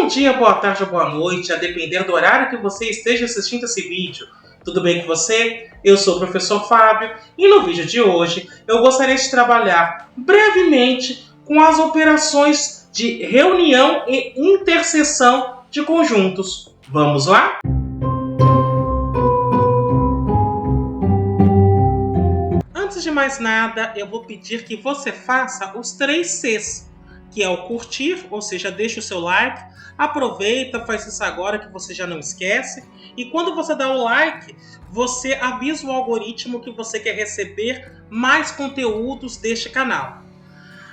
dia, boa tarde ou boa noite, a depender do horário que você esteja assistindo esse vídeo. Tudo bem com você? Eu sou o professor Fábio e no vídeo de hoje eu gostaria de trabalhar brevemente com as operações de reunião e interseção de conjuntos. Vamos lá? Antes de mais nada, eu vou pedir que você faça os 3 Cs, que é o curtir, ou seja, deixa o seu like, aproveita, faz isso agora que você já não esquece, e quando você dá o like, você avisa o algoritmo que você quer receber mais conteúdos deste canal.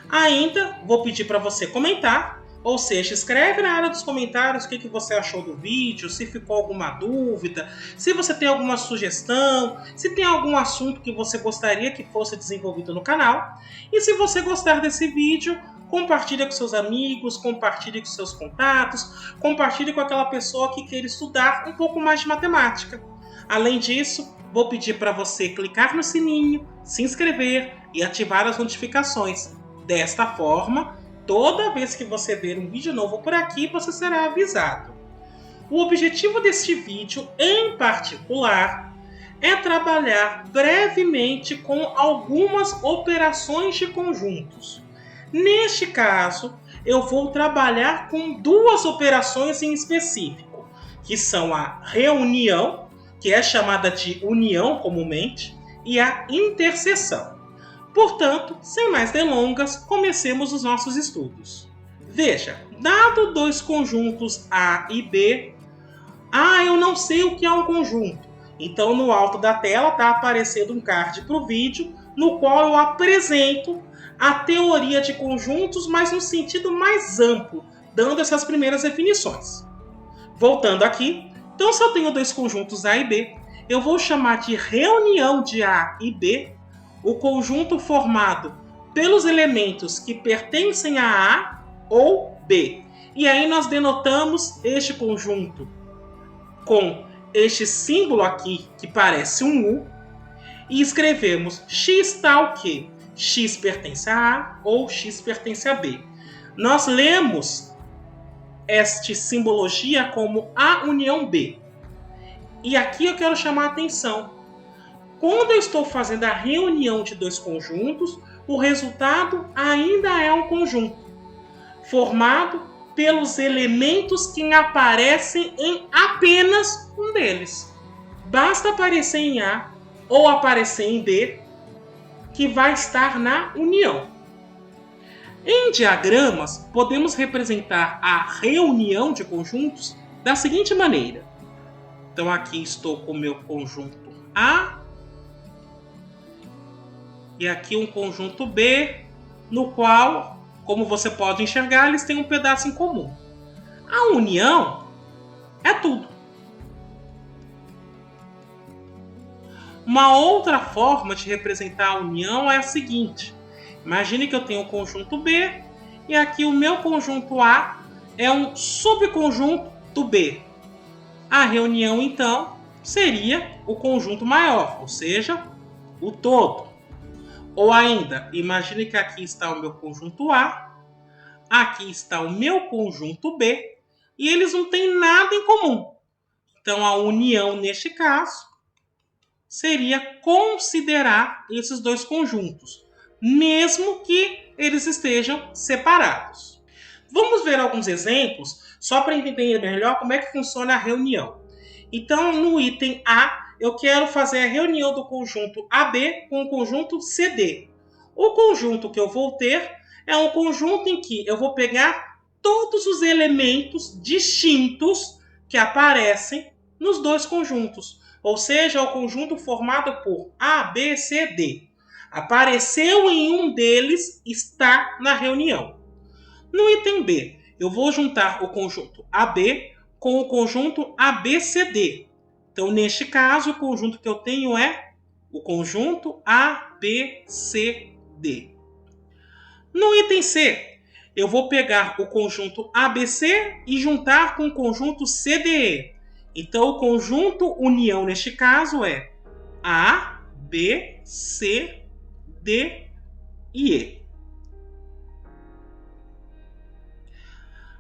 Ainda vou pedir para você comentar, ou seja, escreve na área dos comentários o que você achou do vídeo, se ficou alguma dúvida, se você tem alguma sugestão, se tem algum assunto que você gostaria que fosse desenvolvido no canal. E se você gostar desse vídeo, compartilhe com seus amigos, compartilhe com seus contatos, compartilhe com aquela pessoa que queira estudar um pouco mais de matemática. Além disso, vou pedir para você clicar no sininho, se inscrever e ativar as notificações. Desta forma, toda vez que você ver um vídeo novo por aqui, você será avisado. O objetivo deste vídeo, em particular, é trabalhar brevemente com algumas operações de conjuntos. Neste caso, eu vou trabalhar com 2 operações em específico, que são a reunião, que é chamada de união comumente, e a interseção. Portanto, sem mais delongas, comecemos os nossos estudos. Veja, dado 2 conjuntos A e B, eu não sei o que é um conjunto. Então, no alto da tela está aparecendo um card para o vídeo, no qual eu apresento a teoria de conjuntos, mas no sentido mais amplo, dando essas primeiras definições. Voltando aqui, então se eu tenho 2 conjuntos A e B, eu vou chamar de reunião de A e B o conjunto formado pelos elementos que pertencem a A ou B. E aí nós denotamos este conjunto com este símbolo aqui, que parece um U, e escrevemos x tal que x pertence a A ou x pertence a B. Nós lemos esta simbologia como A união B. E aqui eu quero chamar a atenção. Quando eu estou fazendo a reunião de 2 conjuntos, o resultado ainda é um conjunto, formado pelos elementos que aparecem em apenas um deles. Basta aparecer em A ou aparecer em B, que vai estar na união. Em diagramas, podemos representar a reunião de conjuntos da seguinte maneira. Então aqui estou com o meu conjunto A, e aqui um conjunto B, no qual, como você pode enxergar, eles têm um pedaço em comum. A união é tudo. Uma outra forma de representar a união é a seguinte. Imagine que eu tenho o conjunto B e aqui o meu conjunto A é um subconjunto do B. A reunião, então, seria o conjunto maior, ou seja, o todo. Ou ainda, imagine que aqui está o meu conjunto A, aqui está o meu conjunto B, e eles não têm nada em comum. Então, a união, neste caso, seria considerar esses 2 conjuntos, mesmo que eles estejam separados. Vamos ver alguns exemplos, só para entender melhor como é que funciona a reunião. Então, no item A, eu quero fazer a reunião do conjunto AB com o conjunto CD. O conjunto que eu vou ter é um conjunto em que eu vou pegar todos os elementos distintos que aparecem nos 2 conjuntos. Ou seja, o conjunto formado por A, B, C, D. Apareceu em um deles, está na reunião. No item B, eu vou juntar o conjunto AB com o conjunto ABCD. Então, neste caso, o conjunto que eu tenho é o conjunto ABCD. No item C, eu vou pegar o conjunto ABC e juntar com o conjunto CDE. Então, o conjunto união, neste caso, é A, B, C, D e E.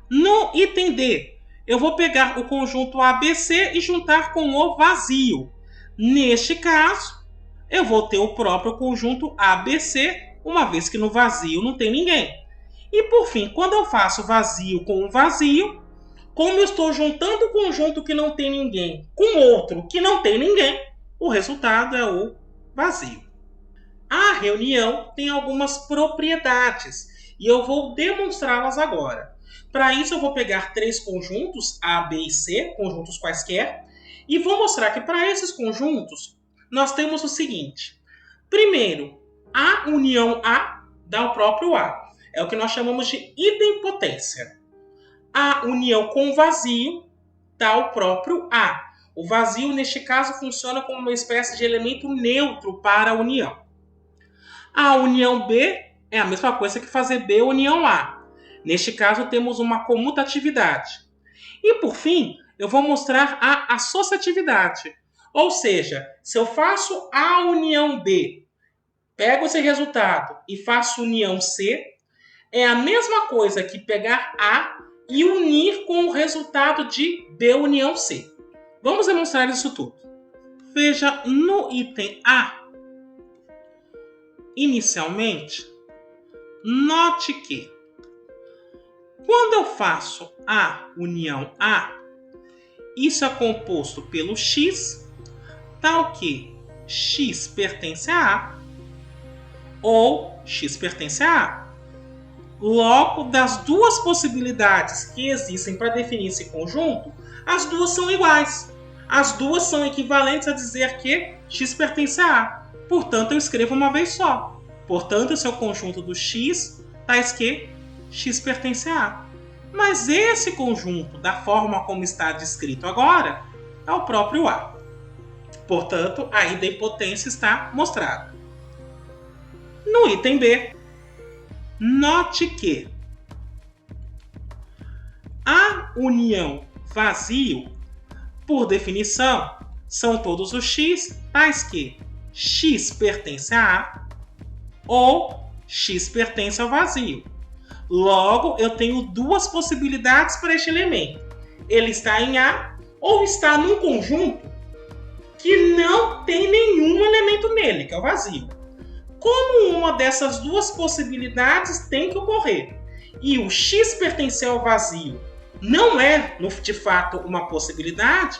No item D, eu vou pegar o conjunto ABC e juntar com o vazio. Neste caso, eu vou ter o próprio conjunto ABC, uma vez que no vazio não tem ninguém. E por fim, quando eu faço vazio com vazio, como eu estou juntando um conjunto que não tem ninguém com outro que não tem ninguém, o resultado é o vazio. A reunião tem algumas propriedades e eu vou demonstrá-las agora. Para isso, eu vou pegar três conjuntos, A, B e C, conjuntos quaisquer, e vou mostrar que para esses conjuntos, nós temos o seguinte. Primeiro, A união A dá o próprio A. É o que nós chamamos de idempotência. A união com vazio dá o próprio A. O vazio, neste caso, funciona como uma espécie de elemento neutro para a união. A união B é a mesma coisa que fazer B união A. Neste caso, temos uma comutatividade. E, por fim, eu vou mostrar a associatividade. Ou seja, se eu faço A união B, pego esse resultado e faço união C, é a mesma coisa que pegar A e unir com o resultado de B união C. Vamos demonstrar isso tudo. Veja no item A. Inicialmente, note que quando eu faço A união A, isso é composto pelo X, tal que X pertence a A ou X pertence a A. Logo, das duas possibilidades que existem para definir esse conjunto, as duas são iguais. As duas são equivalentes a dizer que X pertence a A. Portanto, eu escrevo uma vez só. Portanto, esse é o conjunto do X, tais que X pertence a A. Mas esse conjunto, da forma como está descrito agora, é o próprio A. Portanto, a idempotência está mostrada. No item B, note que a união vazio, por definição, são todos os X, tais que X pertence a A ou X pertence ao vazio. Logo, eu tenho duas possibilidades para este elemento. Ele está em A ou está num conjunto que não tem nenhum elemento nele, que é o vazio. Como uma dessas duas possibilidades tem que ocorrer e o X pertencer ao vazio não é, de fato, uma possibilidade,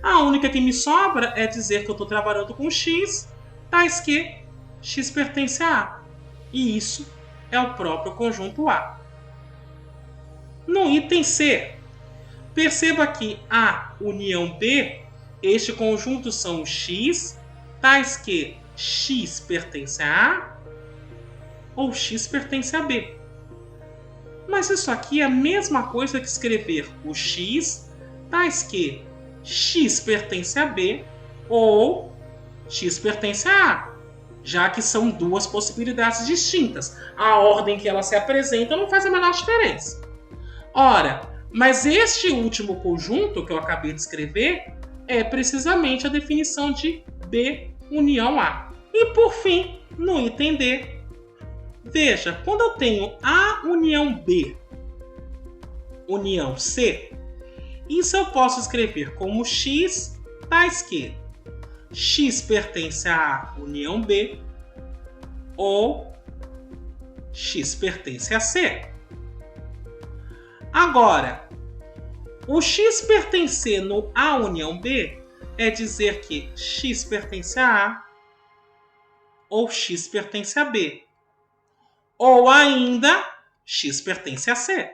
a única que me sobra é dizer que eu estou trabalhando com X, tais que X pertence a A. E isso é o próprio conjunto A. No item C, perceba que A união B, este conjunto são X, tais que X pertence a A ou X pertence a B. Mas isso aqui é a mesma coisa que escrever o X, tais que X pertence a B ou X pertence a A, já que são duas possibilidades distintas. A ordem que elas se apresentam não faz a menor diferença. Ora, mas este último conjunto que eu acabei de escrever é precisamente a definição de B união A. E por fim, no item D, veja, quando eu tenho A união B, união C, isso eu posso escrever como X, tais que X pertence a A união B ou X pertence a C. Agora, o X pertencer no A união B é dizer que X pertence a A ou X pertence a B. Ou ainda, X pertence a C.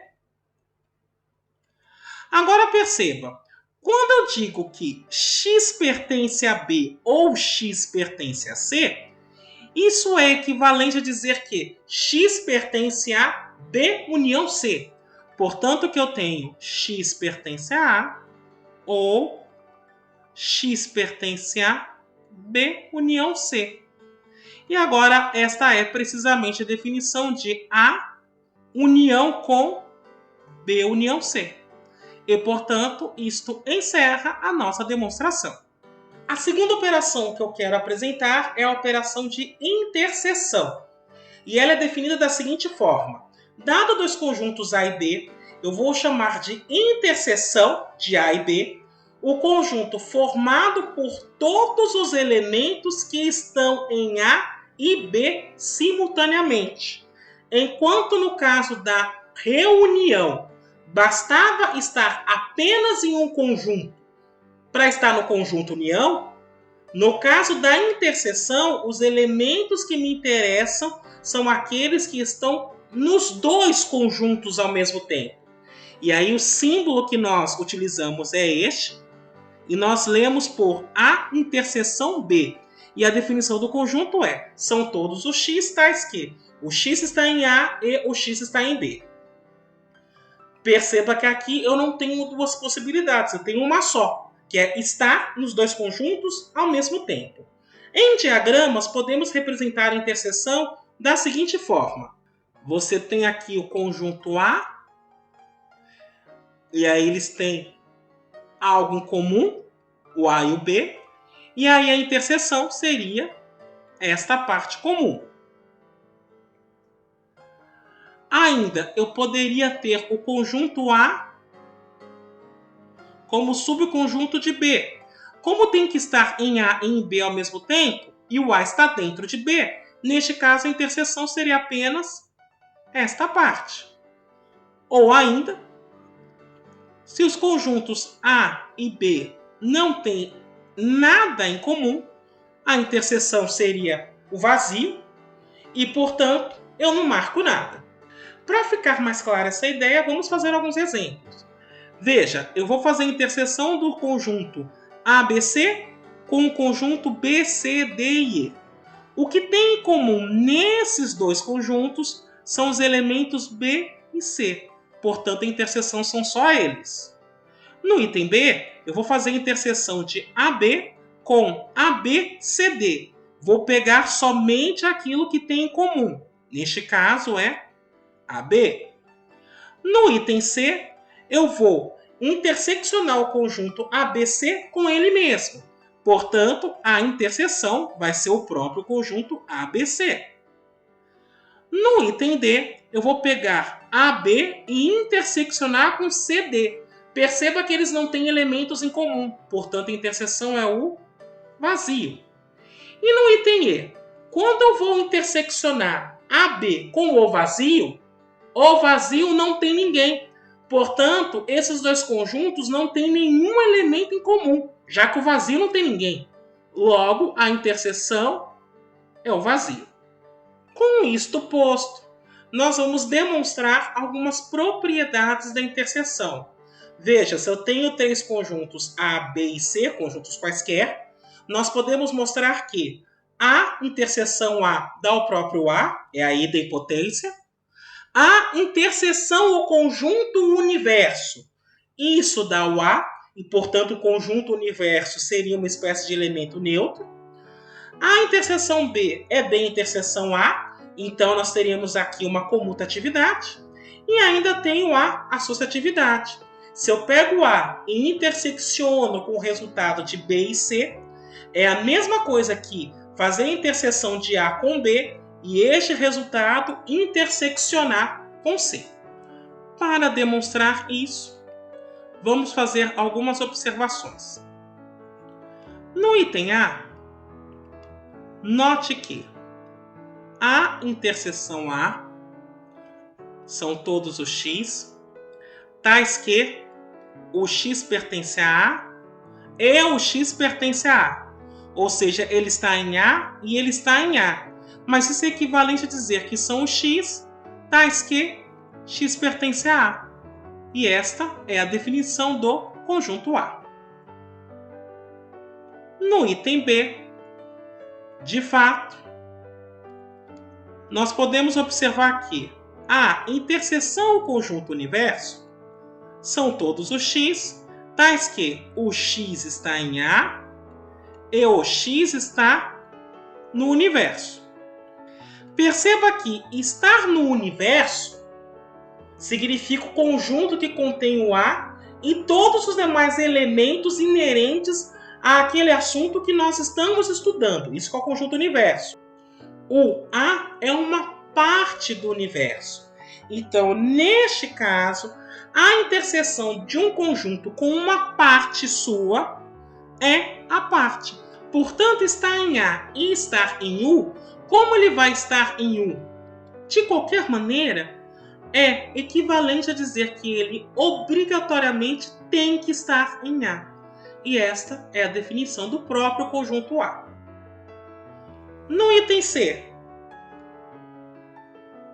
Agora perceba, quando eu digo que X pertence a B ou X pertence a C, isso é equivalente a dizer que X pertence a B união C. Portanto, que eu tenho X pertence a A ou X pertence a B união C. E agora, esta é precisamente a definição de A união com B união C. E, portanto, isto encerra a nossa demonstração. A segunda operação que eu quero apresentar é a operação de interseção. E ela é definida da seguinte forma. Dado dois conjuntos A e B, eu vou chamar de interseção de A e B o conjunto formado por todos os elementos que estão em A e B simultaneamente. Enquanto no caso da reunião bastava estar apenas em um conjunto para estar no conjunto união, no caso da interseção, os elementos que me interessam são aqueles que estão nos dois conjuntos ao mesmo tempo. E aí o símbolo que nós utilizamos é este, e nós lemos por A interseção B. E a definição do conjunto é: são todos os x tais que o x está em A e o x está em B. Perceba que aqui eu não tenho duas possibilidades, eu tenho uma só, que é estar nos dois conjuntos ao mesmo tempo. Em diagramas, podemos representar a interseção da seguinte forma. Você tem aqui o conjunto A, e aí eles têm algo em comum, o A e o B, e aí a interseção seria esta parte comum. Ainda, eu poderia ter o conjunto A como subconjunto de B. Como tem que estar em A e em B ao mesmo tempo, e o A está dentro de B, neste caso a interseção seria apenas esta parte. Ou ainda, se os conjuntos A e B não têm nada em comum, a interseção seria o vazio e, portanto, eu não marco nada. Para ficar mais clara essa ideia, vamos fazer alguns exemplos. Veja, eu vou fazer a interseção do conjunto ABC com o conjunto BC, D e E. O que tem em comum nesses dois conjuntos são os elementos B e C. Portanto, a interseção são só eles. No item B, eu vou fazer a interseção de AB com ABCD. Vou pegar somente aquilo que tem em comum. Neste caso é AB. No item C, eu vou interseccionar o conjunto ABC com ele mesmo. Portanto, a interseção vai ser o próprio conjunto ABC. No item D, eu vou pegar AB e interseccionar com CD. Perceba que eles não têm elementos em comum. Portanto, a interseção é o vazio. E no item E, quando eu vou interseccionar AB com o vazio não tem ninguém. Portanto, esses dois conjuntos não têm nenhum elemento em comum, já que o vazio não tem ninguém. Logo, a interseção é o vazio. Com isto posto, nós vamos demonstrar algumas propriedades da interseção. Veja, se eu tenho três conjuntos A, B e C, conjuntos quaisquer, nós podemos mostrar que a interseção A dá o próprio A, é a idempotência. A interseção ao conjunto universo, isso dá o A, e portanto o conjunto universo seria uma espécie de elemento neutro. A interseção B é B interseção A, então nós teríamos aqui uma comutatividade. E ainda tem a associatividade. Se eu pego A e intersecciono com o resultado de B e C, é a mesma coisa que fazer a interseção de A com B e este resultado interseccionar com C. Para demonstrar isso, vamos fazer algumas observações. No item A, note que A interseção A são todos os x, tais que o x pertence a A e o x pertence a A. Ou seja, ele está em A e ele está em A. Mas isso é equivalente a dizer que são os x, tais que x pertence a A. E esta é a definição do conjunto A. No item B, de fato, nós podemos observar que a interseção ao conjunto universo são todos os x, tais que o x está em A e o x está no universo. Perceba que estar no universo significa o conjunto que contém o A e todos os demais elementos inerentes àquele assunto que nós estamos estudando. Isso é o conjunto universo. O A é uma parte do universo. Então, neste caso, A interseção de um conjunto com uma parte sua é a parte. Portanto, estar em A e estar em U, como ele vai estar em U? De qualquer maneira, é equivalente a dizer que ele obrigatoriamente tem que estar em A. E esta é a definição do próprio conjunto A. No item C,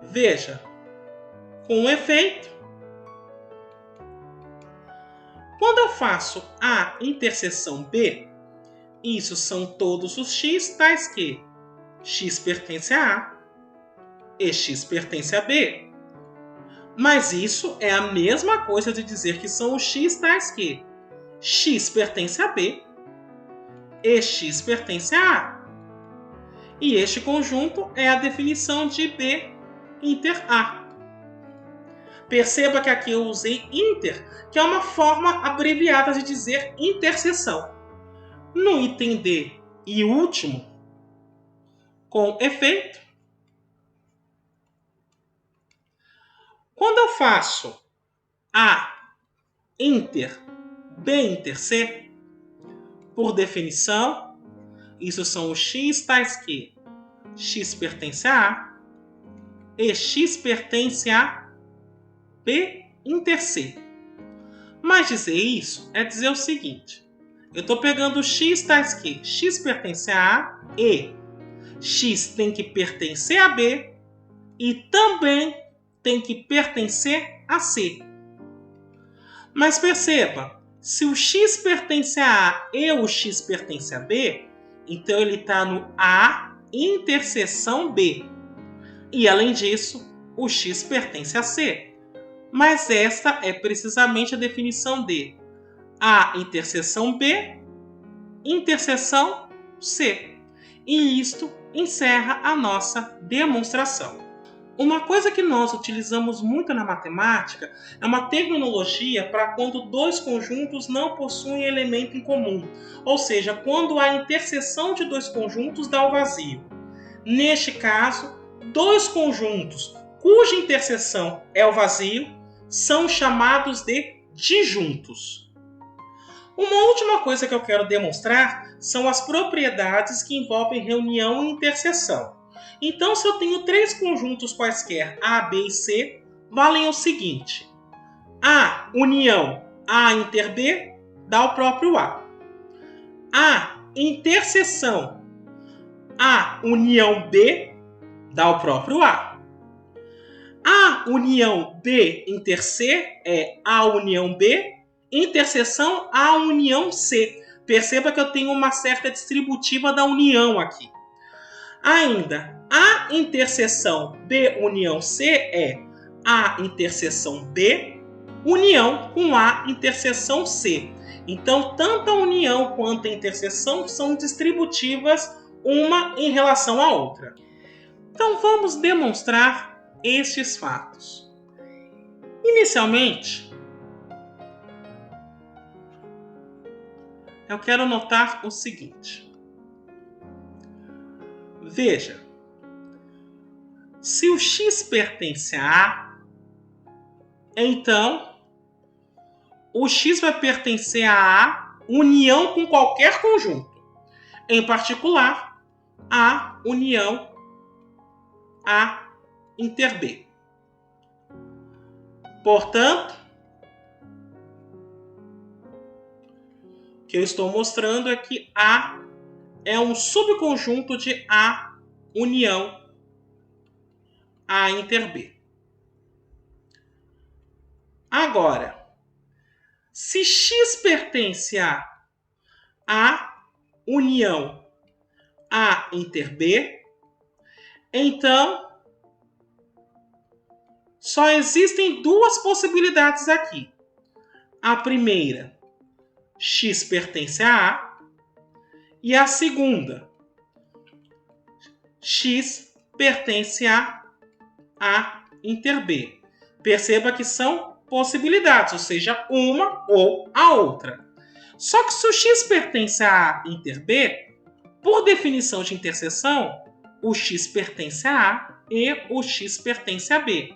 veja, com um efeito, quando eu faço A interseção B, isso são todos os x tais que x pertence a A e x pertence a B. Mas isso é a mesma coisa de dizer que são os x tais que x pertence a B e x pertence a A. E este conjunto é a definição de B inter A. Perceba que aqui eu usei inter, que é uma forma abreviada de dizer interseção. No item D e último, com efeito, quando eu faço A inter B inter C, por definição, isso são os x tais que x pertence a A e x pertence a B inter C. Mas dizer isso é dizer o seguinte: eu estou pegando x tais que x pertence a A e x tem que pertencer a B e também tem que pertencer a C. Mas perceba, se o x pertence a A e o x pertence a B, então ele está no A interseção B. E além disso, o x pertence a C. Mas esta é precisamente a definição de A interseção B, interseção C. E isto encerra a nossa demonstração. Uma coisa que nós utilizamos muito na matemática é uma terminologia para quando dois conjuntos não possuem elemento em comum, ou seja, quando a interseção de dois conjuntos dá o vazio. Neste caso, dois conjuntos cuja interseção é o vazio são chamados de disjuntos. Uma última coisa que eu quero demonstrar são as propriedades que envolvem reunião e interseção. Então, se eu tenho três conjuntos quaisquer, A, B e C, valem o seguinte: A união A inter B dá o próprio A. A interseção A união B dá o próprio A. A união B inter C é A união B, interseção A união C. Perceba que eu tenho uma certa distributiva da união aqui. Ainda, A interseção B união C é A interseção B união com A interseção C. Então, tanto a união quanto a interseção são distributivas uma em relação à outra. Então, vamos demonstrar estes fatos. Inicialmente, eu quero notar o seguinte. Veja, se o x pertence a A, então o x vai pertencer a A união com qualquer conjunto, em particular A união A inter B. Portanto, o que eu estou mostrando é que A é um subconjunto de A união A inter B. Agora, se x pertence a A união A inter B, então só existem duas possibilidades aqui. A primeira, x pertence a A, e a segunda, x pertence a A inter B. Perceba que são possibilidades, ou seja, uma ou a outra. Só que se o x pertence a A inter B, por definição de interseção, o x pertence a A e o x pertence a B.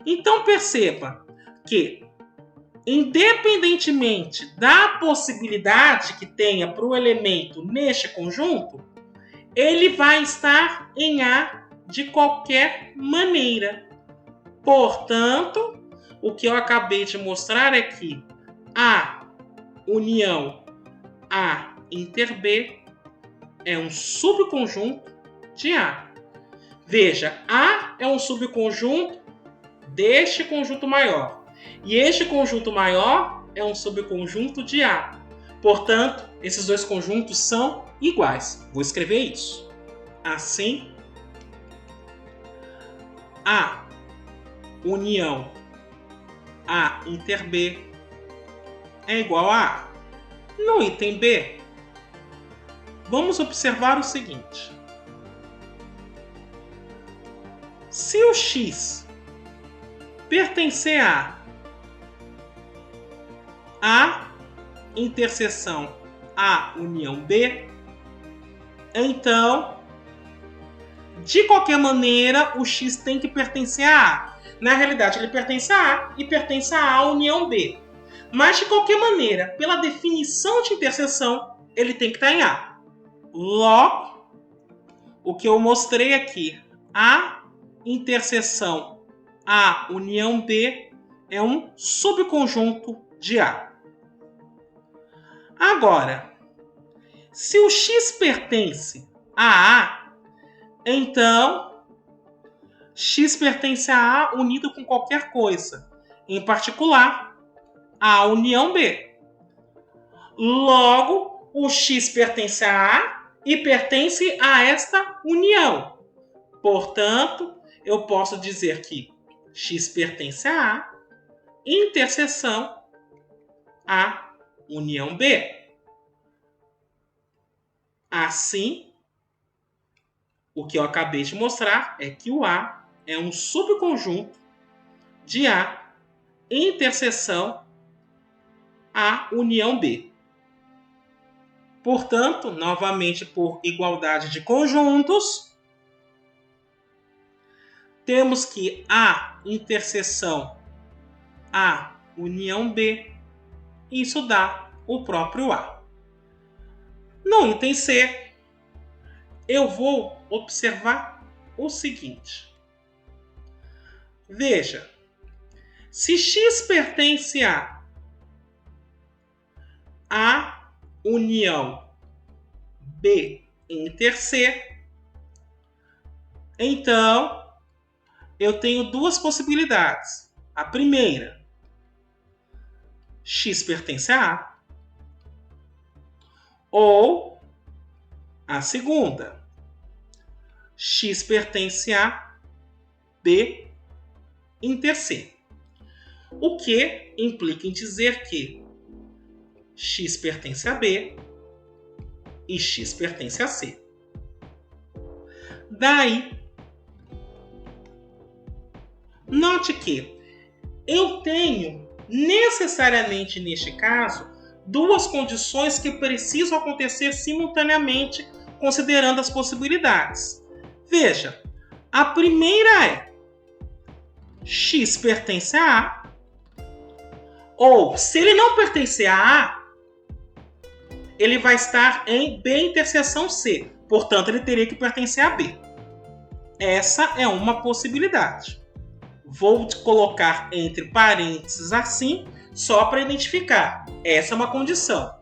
Então perceba que independentemente da possibilidade que tenha para o elemento neste conjunto, ele vai estar em A de qualquer maneira. Portanto, o que eu acabei de mostrar é que A união A inter B é um subconjunto de A. Veja, A é um subconjunto deste conjunto maior. E este conjunto maior é um subconjunto de A. Portanto, esses dois conjuntos são iguais. Vou escrever isso. Assim, A união A inter B é igual a A. No item B, vamos observar o seguinte. Se o X pertencer a interseção A união B, então, de qualquer maneira, o X tem que pertencer a A. Na realidade, ele pertence a A e pertence a A união B. Mas, de qualquer maneira, pela definição de interseção, ele tem que estar em A. Logo, o que eu mostrei aqui, a interseção A união B é um subconjunto de A. Agora, se o X pertence a A, então X pertence a A unido com qualquer coisa, em particular A união B. Logo, o X pertence a A e pertence a esta união. Portanto, eu posso dizer que X pertence a A, interseção A união B. Assim, o que eu acabei de mostrar é que o A é um subconjunto de A, interseção A união B. Portanto, novamente por igualdade de conjuntos, temos que A interseção A união B, isso dá o próprio A. No item C, eu vou observar o seguinte. Veja, se X pertence a união B inter C, então eu tenho duas possibilidades. A primeira, X pertence a A, ou a segunda, X pertence a B inter C. O que implica em dizer que X pertence a B e X pertence a C. Daí, note que eu tenho necessariamente neste caso duas condições que precisam acontecer simultaneamente, considerando as possibilidades. Veja, a primeira é X pertence a A, ou se ele não pertencer a A, ele vai estar em B interseção C. Portanto, ele teria que pertencer a B. Essa é uma possibilidade. Vou colocar entre parênteses assim, só para identificar. Essa é uma condição.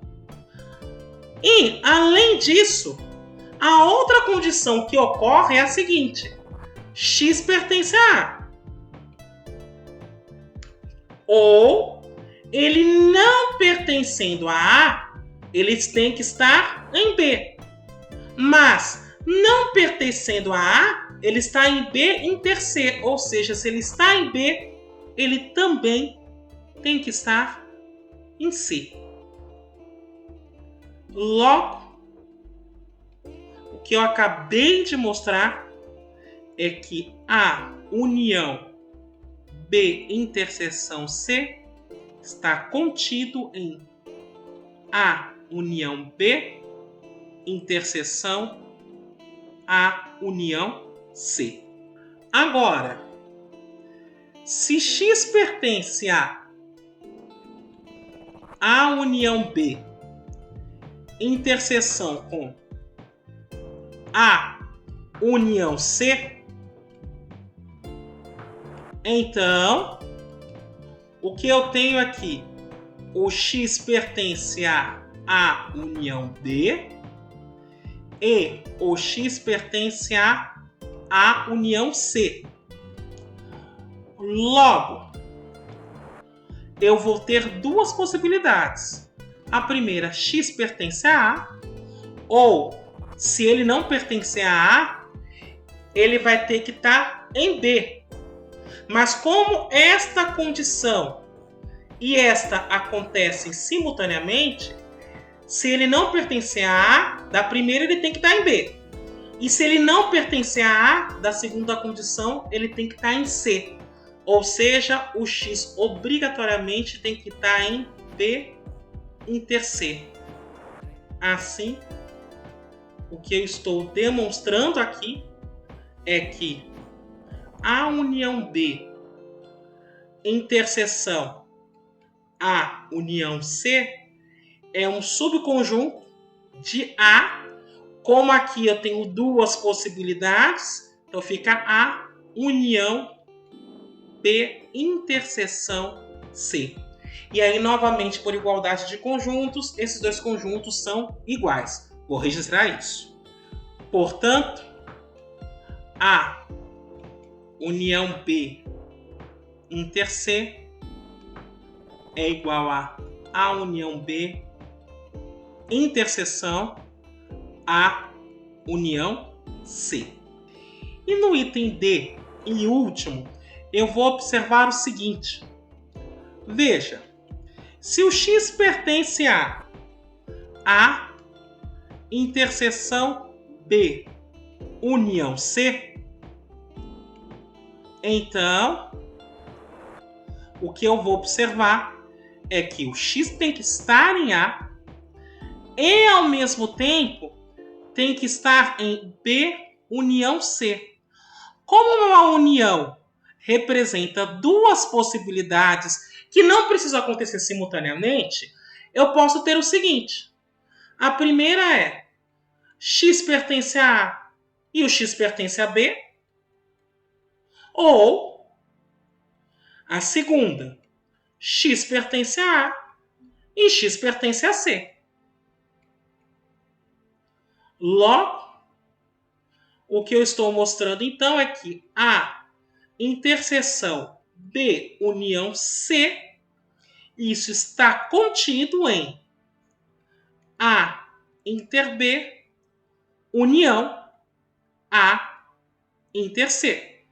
E, além disso, a outra condição que ocorre é a seguinte. X pertence a A. Ou, ele não pertencendo a A, eles têm que estar em B. Mas, não pertencendo a A, ele está em B inter C. Ou seja, se ele está em B, ele também tem que estar em C. Logo, o que eu acabei de mostrar é que a união B interseção C está contido em A união B interseção A união C. Agora, se X pertence a A união B interseção com A união C, então o que eu tenho aqui? O X pertence a A união B e o X pertence a A união C. Logo, eu vou ter duas possibilidades. A primeira, X pertence a A, ou se ele não pertencer a A, ele vai ter que estar em B. Mas como esta condição e esta acontecem simultaneamente, se ele não pertencer a A, da primeira ele tem que estar em B. E se ele não pertencer a A, da segunda condição, ele tem que estar em C. Ou seja, o X obrigatoriamente tem que estar em B inter C. Assim, o que eu estou demonstrando aqui é que a união B interseção A união C é um subconjunto de A. Como aqui eu tenho duas possibilidades, então fica A união B interseção C. E aí, novamente, por igualdade de conjuntos, esses dois conjuntos são iguais. Vou registrar isso. Portanto, A união B inter C é igual a A união B interseção A união C. E no item D, e último, eu vou observar o seguinte. Veja, se o X pertence a A interseção B união C, então o que eu vou observar é que o X tem que estar em A e, ao mesmo tempo, tem que estar em B união C. Como uma união representa duas possibilidades que não precisam acontecer simultaneamente, eu posso ter o seguinte. A primeira é X pertence a A e o X pertence a B. Ou a segunda, X pertence a A e X pertence a C. Logo, o que eu estou mostrando então é que A interseção B união C, isso está contido em A inter B união A inter C.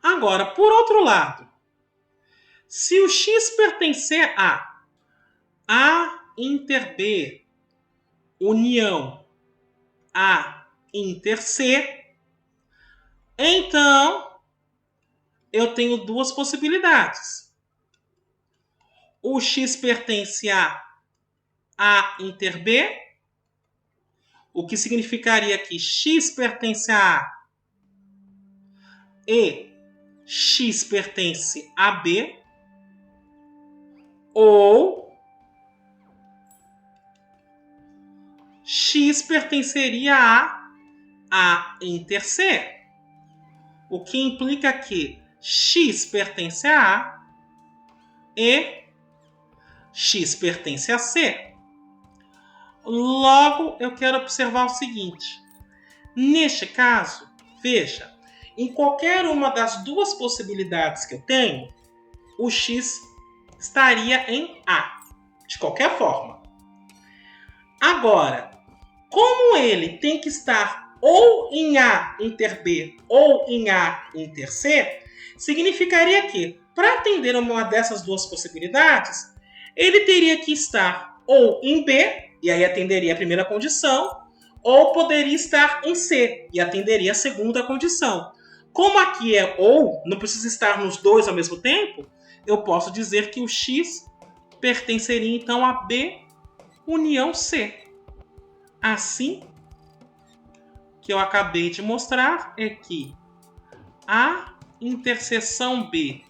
Agora, por outro lado, se o X pertencer a A inter B união A inter C, então eu tenho duas possibilidades. O X pertence a A inter B, o que significaria que X pertence a A e X pertence a B, ou X pertenceria a A inter C, o que implica que X pertence a A e X pertence a C. Logo, eu quero observar o seguinte. Neste caso, veja, em qualquer uma das duas possibilidades que eu tenho, o X estaria em A, de qualquer forma. Agora, como ele tem que estar ou em A inter B ou em A inter C, significaria que, para atender uma dessas duas possibilidades, ele teria que estar ou em B, e aí atenderia a primeira condição, ou poderia estar em C, e atenderia a segunda condição. Como aqui é ou, não precisa estar nos dois ao mesmo tempo, eu posso dizer que o X pertenceria então a B união C. Assim, o que eu acabei de mostrar é que a interseção B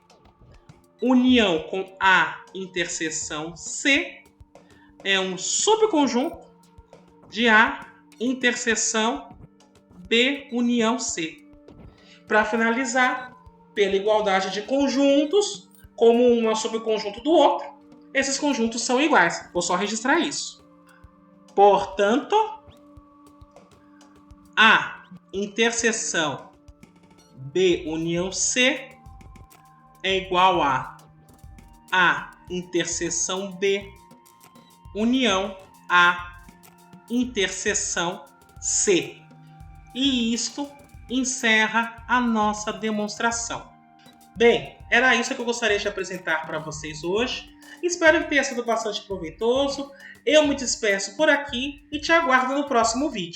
união com A interseção C é um subconjunto de A interseção B união C. Para finalizar, pela igualdade de conjuntos, como um é um subconjunto do outro, esses conjuntos são iguais. Vou só registrar isso. Portanto, A interseção B união C é igual a A interseção B união A interseção C. E isto encerra a nossa demonstração. Bem, era isso que eu gostaria de apresentar para vocês hoje. Espero que tenha sido bastante proveitoso. Eu me despeço por aqui e te aguardo no próximo vídeo.